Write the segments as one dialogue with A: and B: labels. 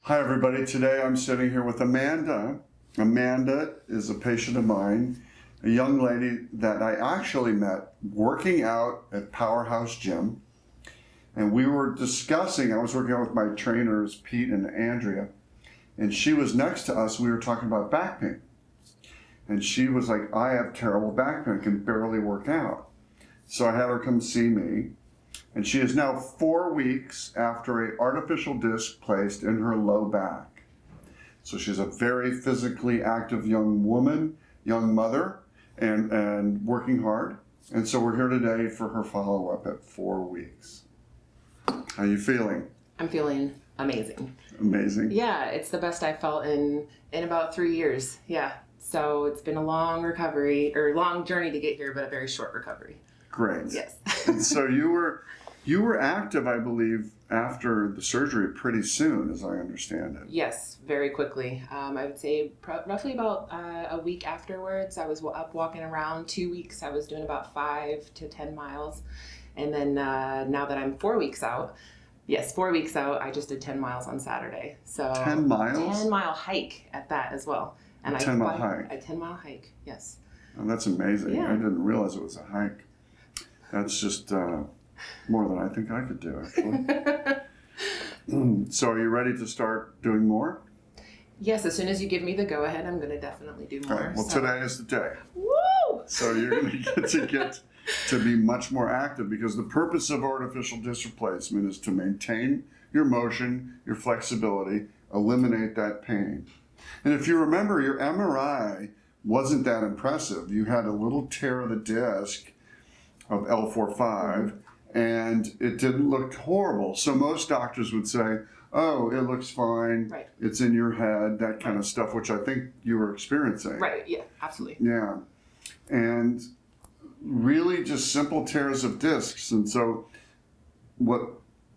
A: Hi everybody, today I'm sitting here with Amanda. Amanda is a patient of mine, a young lady that I actually met working out at Powerhouse Gym. And we were discussing, I was working out with my trainers, Pete and Andrea, and she was next to us. We were talking about back pain. And she was like, I have terrible back pain, can barely work out. So I had her come see me. And she is now 4 weeks after an artificial disc placed in her low back. So she's a very physically active young woman, young mother, and working hard. And so we're here today for her follow-up at 4 weeks. How are you feeling?
B: I'm feeling amazing.
A: Amazing?
B: Yeah, it's the best I've felt in about 3 years. Yeah. So it's been a long recovery, or long journey to get here, but a very short recovery.
A: Great.
B: Yes.
A: And so you were active, I believe, after the surgery pretty soon, as I understand it.
B: Yes, very quickly. I would say roughly about a week afterwards. I was up walking around. 2 weeks, I was doing about 5 to 10 miles. And then now that I'm 4 weeks out, yes, 4 weeks out, I just did 10 miles on Saturday. So
A: 10 miles?
B: 10-mile hike at that as well. And
A: a 10-mile hike?
B: A 10-mile hike, yes.
A: Oh, that's amazing.
B: Yeah.
A: I didn't realize it was a hike. That's just more than I think I could do, actually. So are you ready to start doing more?
B: Yes, as soon as you give me the go-ahead, I'm going to definitely do more.
A: Right. Well, today is the day.
B: Woo!
A: So you're going to get to be much more active, because the purpose of artificial disc replacement is to maintain your motion, your flexibility, eliminate that pain. And if you remember, your MRI wasn't that impressive. You had a little tear of the disc of L4-5, and it didn't look horrible. So most doctors would say, oh, it looks fine,
B: right.
A: It's in your head, that kind of stuff, which I think you were experiencing.
B: Right, yeah, absolutely.
A: Yeah. And really just simple tears of discs. And so what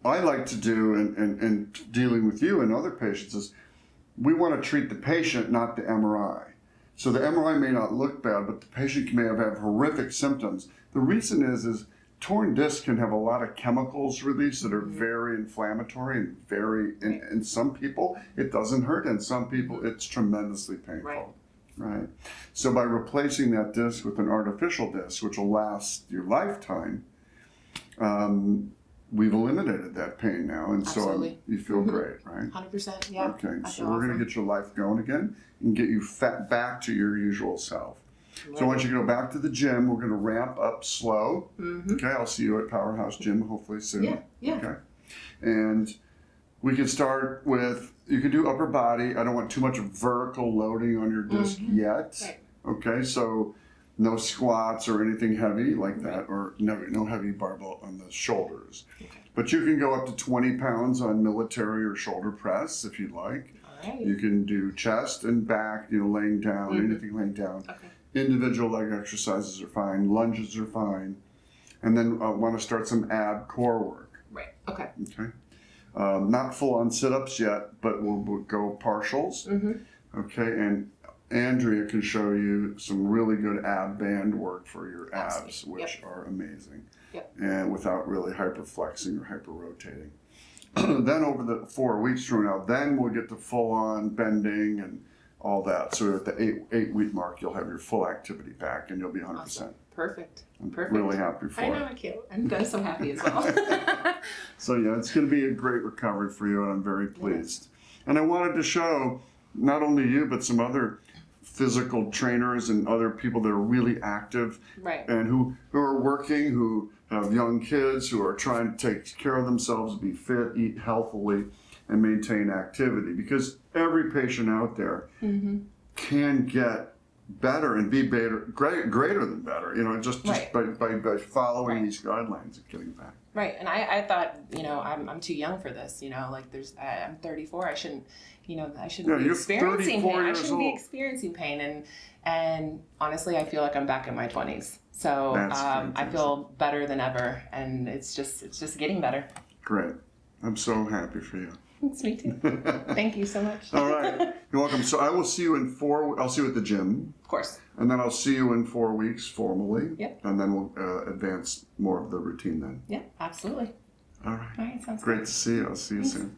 A: I like to do in dealing with you and other patients is we want to treat the patient, not the MRI. So the MRI may not look bad, but the patient may have horrific symptoms. The reason is torn discs can have a lot of chemicals released that are very inflammatory and very, in some people, it doesn't hurt, and some people, it's tremendously painful. Right. So by replacing that disc with an artificial disc, which will last your lifetime, we've eliminated that pain now, and
B: absolutely.
A: So you feel great, right?
B: 100%, yeah.
A: Okay, so we're going to get your life going again and get you back to your usual self. So once you go back to the gym, we're going to ramp up slow. Okay, I'll see you at Powerhouse Gym hopefully soon.
B: Yeah.
A: Okay, and we can start with, you can do upper body. I don't want too much vertical loading on your disc yet.
B: Right.
A: Okay, so no squats or anything heavy like that, or no heavy barbell on the shoulders. Okay. But you can go up to 20 pounds on military or shoulder press if you'd like.
B: All right.
A: You can do chest and back, laying down, anything laying down. Okay. Individual leg exercises are fine, lunges are fine. And then I want to start some ab core work.
B: Right, okay.
A: Okay. Not full on sit-ups yet, but we'll go partials. Okay, and Andrea can show you some really good ab band work for your abs, which are amazing. And without really hyperflexing or hyper-rotating. Then over the 4 weeks from now, then we'll get to full-on bending and all that. So at the eight week mark, you'll have your full activity back and you'll be 100%.
B: Awesome. Perfect.
A: I'm really happy for you.
B: I know, I can't. I'm so happy as well.
A: So yeah, it's going to be a great recovery for you, and I'm very pleased. And I wanted to show not only you, but some other physical trainers and other people that are really active, and who are working, who have young kids, who are trying to take care of themselves, be fit, eat healthily, and maintain activity. Because every patient out there can get better and be greater than better, just by following these guidelines and getting back.
B: Right, and I thought, I'm too young for this, I'm 34, I shouldn't be experiencing pain. I shouldn't be experiencing pain, and honestly, I feel like I'm back in my 20s. So I feel better than ever, and it's just getting better.
A: Great, I'm so happy for you.
B: It's me too. Thank you so much.
A: All right. You're welcome. So I will see you I'll see you at the gym.
B: Of course.
A: And then I'll see you in 4 weeks formally.
B: Yep.
A: And then we'll advance more of the routine then.
B: Yeah, absolutely.
A: All right.
B: All right, sounds
A: great
B: good.
A: to see you. I'll see you soon.